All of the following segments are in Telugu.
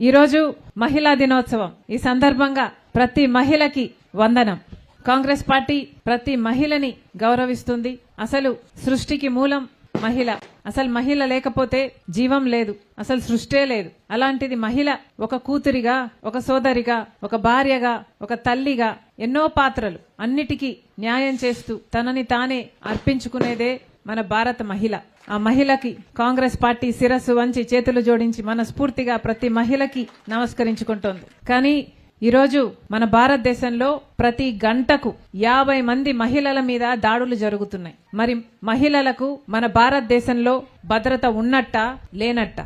ఈరోజు మహిళా దినోత్సవం. ఈ సందర్భంగా ప్రతి మహిళకి వందనం. కాంగ్రెస్ పార్టీ ప్రతి మహిళని గౌరవిస్తుంది. అసలు సృష్టికి మూలం మహిళ. అసలు మహిళ లేకపోతే జీవం లేదు, అసలు సృష్టే లేదు. అలాంటిది మహిళ ఒక కూతురిగా, ఒక సోదరిగా, ఒక భార్యగా, ఒక తల్లిగా ఎన్నో పాత్రలు అన్నిటికీ న్యాయం చేస్తూ తనని తానే అర్పించుకునేదే మన భారత మహిళ. ఆ మహిళకి కాంగ్రెస్ పార్టీ శిరస్సు వంచి చేతులు జోడించి మనస్ఫూర్తిగా ప్రతి మహిళకి నమస్కరించుకుంటోంది. కానీ ఈరోజు మన భారతదేశంలో ప్రతి గంటకు 50 మంది మహిళల మీద దాడులు జరుగుతున్నాయి. మరి మహిళలకు మన భారతదేశంలో భద్రత ఉన్నట్టా లేనట్ట?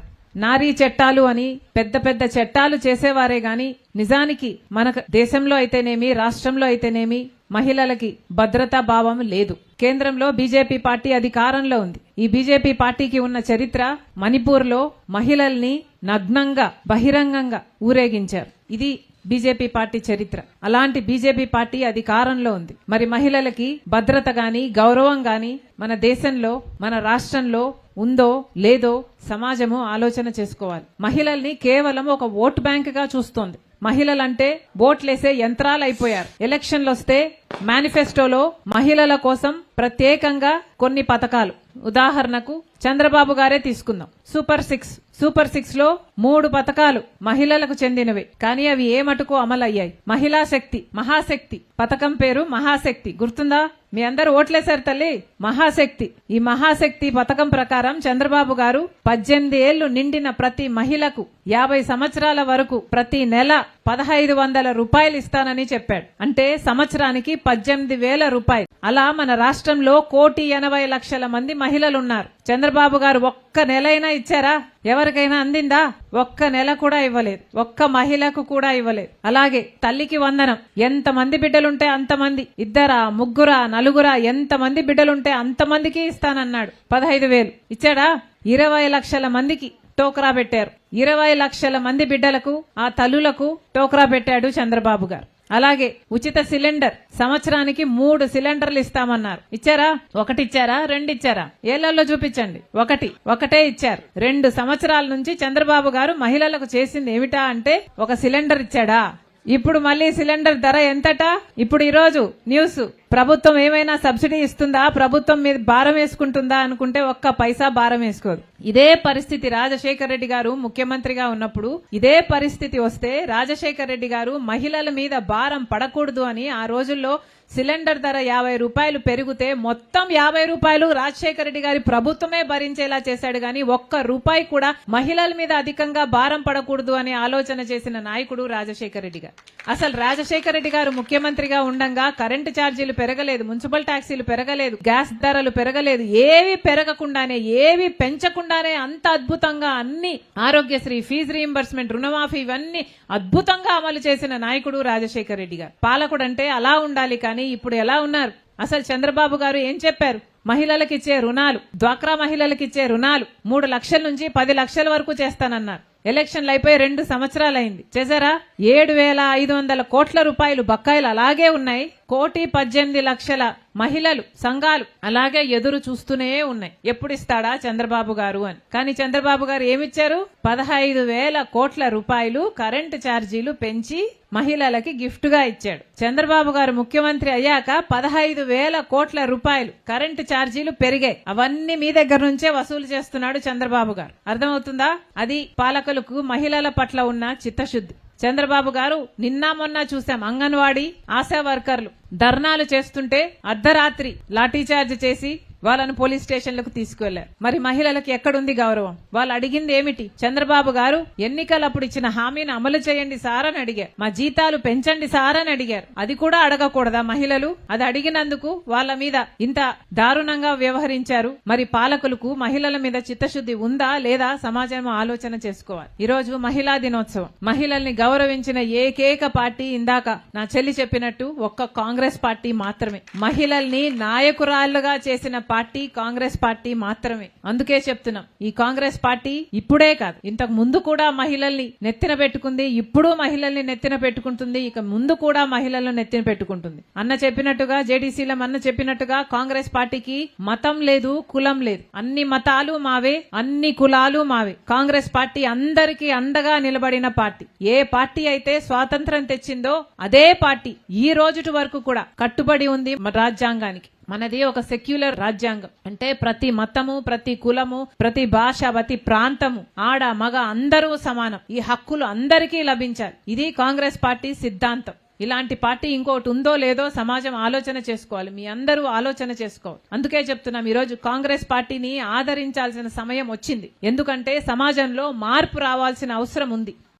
నారీ చట్టాలు అని పెద్ద పెద్ద చట్టాలు చేసేవారే గాని నిజానికి మన దేశంలో అయితేనేమి, రాష్ట్రంలో అయితేనేమి మహిళలకి భద్రతా భావం లేదు. కేంద్రంలో బీజేపీ పార్టీ అధికారంలో ఉంది. ఈ బీజేపీ పార్టీకి ఉన్న చరిత్ర మణిపూర్లో మహిళల్ని నగ్నంగా బహిరంగంగా ఊరేగించారు. ఇది బీజేపీ పార్టీ చరిత్ర. అలాంటి బీజేపీ పార్టీ అధికారంలో ఉంది. మరి మహిళలకి భద్రత గాని గౌరవం గాని మన దేశంలో, మన రాష్ట్రంలో ఉందో లేదో సమాజము ఆలోచన చేసుకోవాలి. మహిళల్ని కేవలం ఒక ఓట్ బ్యాంక్ గా చూస్తోంది. మహిళలంటే ఓట్లేసే యంత్రాలు అయిపోయారు. ఎలక్షన్లు వస్తే మేనిఫెస్టోలో మహిళల కోసం ప్రత్యేకంగా కొన్ని పథకాలు, ఉదాహరణకు చంద్రబాబు గారే తీసుకుందాం. సూపర్ సిక్స్ లో 3 పథకాలు మహిళలకు చెందినవే. కానీ అవి ఏ మటుకు అమలయ్యాయి? మహిళా శక్తి, మహాశక్తి పథకం పేరు మహాశక్తి. గుర్తుందా? మీ అందరూ ఓట్లేశారు తల్లి. మహాశక్తి. ఈ మహాశక్తి పథకం ప్రకారం చంద్రబాబు గారు 18 ఏళ్లు నిండిన ప్రతి మహిళకు 50 సంవత్సరాల వరకు ప్రతి నెల 1500 రూపాయలు ఇస్తానని చెప్పాడు. అంటే సంవత్సరానికి 18,000 రూపాయలు. అలా మన రాష్ట్రంలో 1,80,00,000 మంది మహిళలున్నారు. చంద్రబాబు గారు ఒక్క నెలైనా ఇచ్చారా? ఎవరికైనా అందిందా? ఒక్క నెల కూడా ఇవ్వలేదు. ఒక్క మహిళకు కూడా ఇవ్వలేదు. అలాగే తల్లికి వందనం. ఎంతమంది బిడ్డలుంటే అంతమంది, 2, 3, 4 ఎంతమంది బిడ్డలుంటే అంతమందికి ఇస్తానన్నాడు. 15,000 ఇచ్చాడా? 20 లక్షల మందికి టోకరా పెట్టారు. 20 లక్షల మంది బిడ్డలకు, ఆ తల్లులకు టోకరా పెట్టాడు చంద్రబాబు గారు. అలాగే ఉచిత సిలిండర్ సంవత్సరానికి 3 సిలిండర్లు ఇస్తామన్నారు. ఇచ్చారా? 1 ఇచ్చారా? 2 ఇచ్చారా? ఏళ్లలో చూపించండి. ఒకటే ఇచ్చారు. 2 సంవత్సరాల నుంచి చంద్రబాబు గారు మహిళలకు చేసింది ఏమిటా అంటే 1 సిలిండర్ ఇచ్చాడా? ఇప్పుడు మళ్ళీ సిలిండర్ ధర ఎంతట? ఇప్పుడు ఈరోజు న్యూస్, ప్రభుత్వం ఏమైనా సబ్సిడీ ఇస్తుందా, ప్రభుత్వం మీద భారం వేసుకుంటుందా అనుకుంటే ఒక్క పైసా భారం వేసుకోదు. ఇదే పరిస్థితి రాజశేఖర రెడ్డి గారు ముఖ్యమంత్రిగా ఉన్నప్పుడు ఇదే పరిస్థితి వస్తే రాజశేఖర రెడ్డి గారు మహిళల మీద భారం పడకూడదు అని ఆ రోజుల్లో సిలిండర్ ధర 50 రూపాయలు పెరిగితే మొత్తం 50 రూపాయలు రాజశేఖర రెడ్డి గారి ప్రభుత్వమే భరించేలా చేశాడు. గాని ఒక్క రూపాయి కూడా మహిళల మీద అధికంగా భారం పడకూడదు అని ఆలోచన చేసిన నాయకుడు రాజశేఖర రెడ్డి గారు. అసలు రాజశేఖర రెడ్డి గారు ముఖ్యమంత్రిగా ఉండంగా కరెంటు ఛార్జీలు పెరగలేదు, మున్సిపల్ ట్యాక్సీలు పెరగలేదు, గ్యాస్ ధరలు పెరగలేదు. ఏవి పెరగకుండానే, ఏవి పెంచకుండానే అంత అద్భుతంగా అన్ని ఆరోగ్యశ్రీ, ఫీజు రీయింబర్స్మెంట్, రుణమాఫీ ఇవన్నీ అద్భుతంగా అమలు చేసిన నాయకుడు రాజశేఖర రెడ్డి గారు. పాలకుడు అంటే అలా ఉండాలి. కానీ ఇప్పుడు ఎలా ఉన్నారు? అసలు చంద్రబాబు గారు ఏం చెప్పారు? మహిళలకు ఇచ్చే రుణాలు, డ్వాక్రా మహిళలకు ఇచ్చే రుణాలు 3 లక్షల నుంచి 10 లక్షల వరకు చేస్తానన్నారు. ఎలక్షన్లు అయిపోయి 2 సంవత్సరాలైంది. చేశారా? 7,500 కోట్ల రూపాయలు బకాయిలు అలాగే ఉన్నాయి. 1,18,00,000 మహిళలు సంఘాలు అలాగే ఎదురు చూస్తూనే ఉన్నాయి. ఎప్పుడు ఇస్తాడా చంద్రబాబు గారు అని. కానీ చంద్రబాబు గారు ఏమిచ్చారు? 15,000 కోట్ల రూపాయలు కరెంటు ఛార్జీలు పెంచి మహిళలకి గిఫ్ట్ గా ఇచ్చాడు. చంద్రబాబు గారు ముఖ్యమంత్రి అయ్యాక 15,000 కోట్ల రూపాయలు కరెంటు ఛార్జీలు పెరిగాయి. అవన్నీ మీ దగ్గర నుంచే వసూలు చేస్తున్నాడు చంద్రబాబు గారు. అర్థమవుతుందా? అది పాలకులకు మహిళల పట్ల ఉన్న చిత్తశుద్ధి. చంద్రబాబు గారు నిన్న మొన్న చూసాం, అంగన్వాడీ ఆశా వర్కర్లు ధర్నాలు చేస్తుంటే అర్ధరాత్రి లాఠీచార్జ్ చేసి వాళ్ళను పోలీస్ స్టేషన్లకు తీసుకువెళ్లారు. మరి మహిళలకు ఎక్కడుంది గౌరవం? వాళ్ళు అడిగింది ఏమిటి? చంద్రబాబు గారు ఎన్నికలప్పుడు ఇచ్చిన హామీని అమలు చేయండి సార్ అని అడిగారు. మా జీతాలు పెంచండి సార్ అని అడిగారు. అది కూడా అడగకూడదా మహిళలు? అది అడిగినందుకు వాళ్ళ మీద ఇంత దారుణంగా వ్యవహరించారు. మరి పాలకులకు మహిళల మీద చిత్తశుద్ధి ఉందా లేదా సమాజం ఆలోచన చేసుకోవాలి. ఈ రోజు మహిళా దినోత్సవం. మహిళల్ని గౌరవించిన ఏకైక పార్టీ ఇందాక నా చెల్లి చెప్పినట్టు ఒక్క కాంగ్రెస్ పార్టీ మాత్రమే. మహిళల్ని నాయకురాళ్లుగా చేసిన పార్టీ కాంగ్రెస్ పార్టీ మాత్రమే. అందుకే చెప్తున్నాం, ఈ కాంగ్రెస్ పార్టీ ఇప్పుడే కాదు, ఇంతకు ముందు కూడా మహిళల్ని నెత్తిన పెట్టుకుంది, ఇప్పుడు మహిళల్ని నెత్తిన పెట్టుకుంటుంది, ఇక ముందు కూడా మహిళలను నెత్తిన పెట్టుకుంటుంది. అన్న చెప్పినట్టుగా, జేడీసీల అన్న చెప్పినట్టుగా కాంగ్రెస్ పార్టీకి మతం లేదు, కులం లేదు. అన్ని మతాలు మావే, అన్ని కులాలు మావే. కాంగ్రెస్ పార్టీ అందరికీ అండగా నిలబడిన పార్టీ. ఏ పార్టీ అయితే స్వాతంత్రం తెచ్చిందో అదే పార్టీ ఈ రోజుటి వరకు కూడా కట్టుబడి ఉంది రాజ్యాంగానికి. మనది ఒక సెక్యులర్ రాజ్యాంగం. అంటే ప్రతి మతము, ప్రతి కులము, ప్రతి భాష, ప్రతి ప్రాంతము, ఆడ మగ అందరూ సమానం. ఈ హక్కులు అందరికీ లభించాలి. ఇది కాంగ్రెస్ పార్టీ సిద్ధాంతం. ఇలాంటి పార్టీ ఇంకోటి ఉందో లేదో సమాజం ఆలోచన చేసుకోవాలి. మీ అందరూ ఆలోచన చేసుకోవాలి. అందుకే చెప్తున్నాం, ఈ రోజు కాంగ్రెస్ పార్టీని ఆదరించాల్సిన సమయం వచ్చింది. ఎందుకంటే సమాజంలో మార్పు రావాల్సిన అవసరం ఉంది.